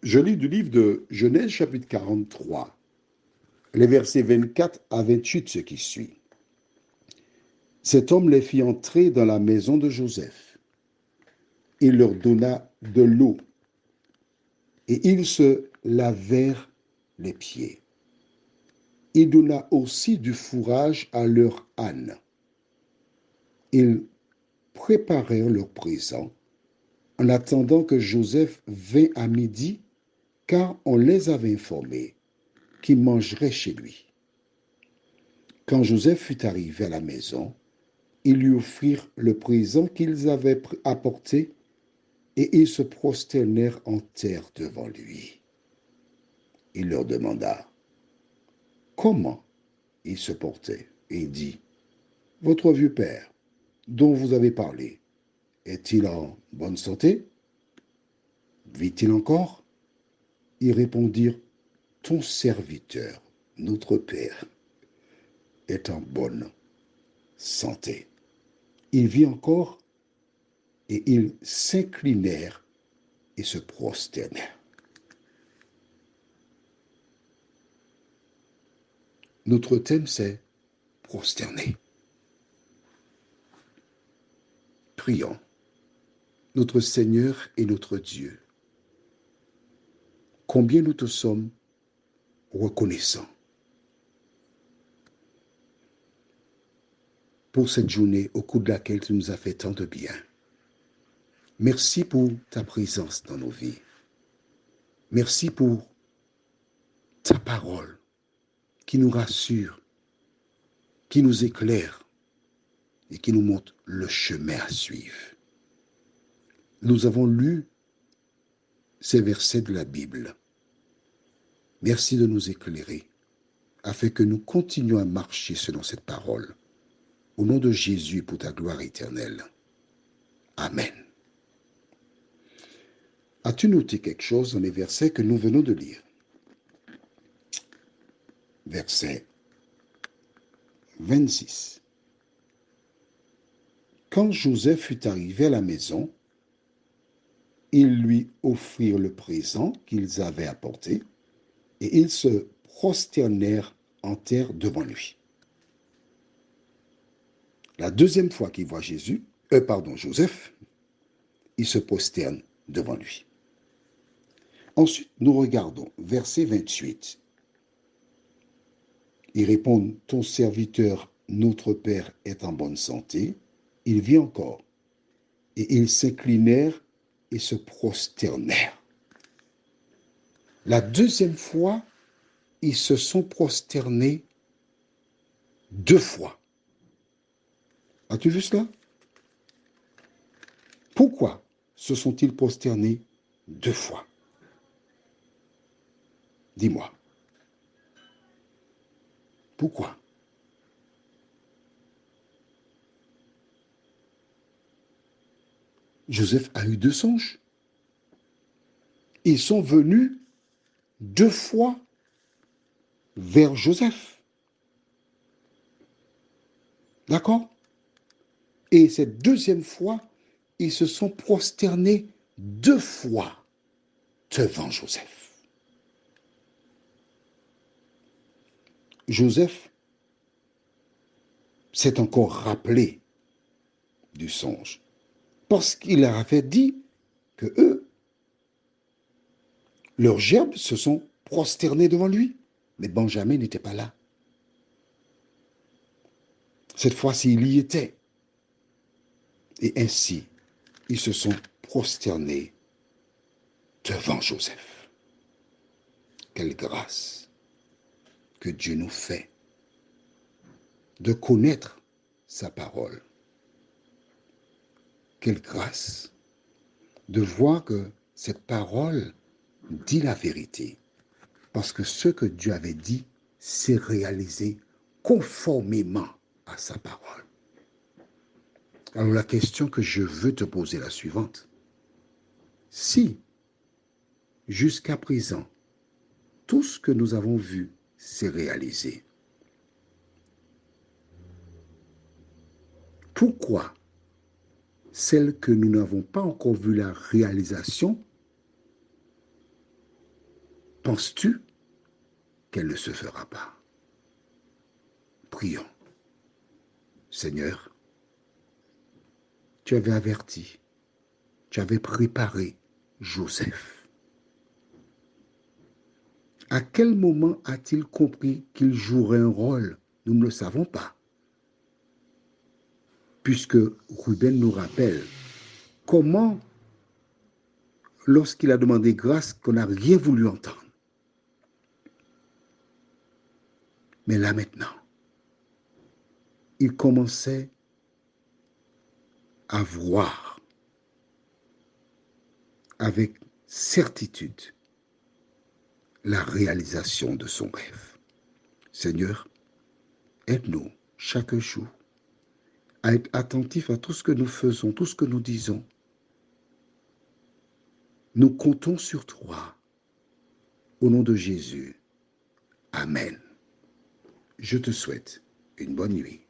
Je lis du livre de Genèse chapitre 43, les versets 24 à 28, ce qui suit. Cet homme les fit entrer dans la maison de Joseph. Il leur donna de l'eau et ils se lavèrent les pieds. Il donna aussi du fourrage à leur âne. Ils préparèrent leur présent en attendant que Joseph vînt à midi, car on les avait informés qu'il mangerait chez lui. Quand Joseph fut arrivé à la maison, ils lui offrirent le présent qu'ils avaient apporté et ils se prosternèrent en terre devant lui. Il leur demanda comment il se portait et il dit, « Votre vieux père, dont vous avez parlé, est-il en bonne santé? Vit-il encore? » Ils répondirent, « Ton serviteur, notre père, est en bonne santé. » Il vit encore et ils s'inclinèrent et se prosternèrent. Notre thème, c'est prosterner. Prions. Notre Seigneur et notre Dieu, combien nous te sommes reconnaissants pour cette journée au cours de laquelle tu nous as fait tant de bien. Merci pour ta présence dans nos vies. Merci pour ta parole qui nous rassure, qui nous éclaire et qui nous montre le chemin à suivre. Nous avons lu ces versets de la Bible. Merci de nous éclairer afin que nous continuions à marcher selon cette parole. Au nom de Jésus, pour ta gloire éternelle. Amen. As-tu noté quelque chose dans les versets que nous venons de lire? Verset 26. Quand Joseph fut arrivé à la maison, ils lui offrirent le présent qu'ils avaient apporté et ils se prosternèrent en terre devant lui. La deuxième fois qu'il voit Joseph, il se prosterne devant lui. Ensuite, nous regardons verset 28. Ils répondent, « Ton serviteur, notre père, est en bonne santé. Il vit encore. » Et ils s'inclinèrent et se prosternèrent. La deuxième fois, ils se sont prosternés 2 fois. As-tu vu cela? Pourquoi se sont-ils prosternés 2 fois? Dis-moi. Pourquoi? Joseph a eu 2 songes. Ils sont venus 2 fois vers Joseph. D'accord? Et cette deuxième fois, ils se sont prosternés 2 fois devant Joseph. Joseph s'est encore rappelé du songe, parce qu'il leur avait dit que eux, leurs gerbes se sont prosternés devant lui, mais Benjamin n'était pas là. Cette fois-ci, il y était. Et ainsi, ils se sont prosternés devant Joseph. Quelle grâce que Dieu nous fait de connaître sa parole. Quelle grâce de voir que cette parole dit la vérité. Parce que ce que Dieu avait dit s'est réalisé conformément à sa parole. Alors la question que je veux te poser est la suivante. Si, jusqu'à présent, tout ce que nous avons vu s'est réalisé, pourquoi celle que nous n'avons pas encore vu la réalisation Penses-tu qu'elle ne se fera pas? Prions. Seigneur, tu avais averti, tu avais préparé Joseph. À quel moment a-t-il compris qu'il jouerait un rôle? Nous ne le savons pas. Puisque Ruben nous rappelle comment, lorsqu'il a demandé grâce, qu'on n'a rien voulu entendre. Mais là maintenant, il commençait à voir avec certitude la réalisation de son rêve. Seigneur, aide-nous chaque jour à être attentifs à tout ce que nous faisons, tout ce que nous disons. Nous comptons sur toi. Au nom de Jésus. Amen. Je te souhaite une bonne nuit.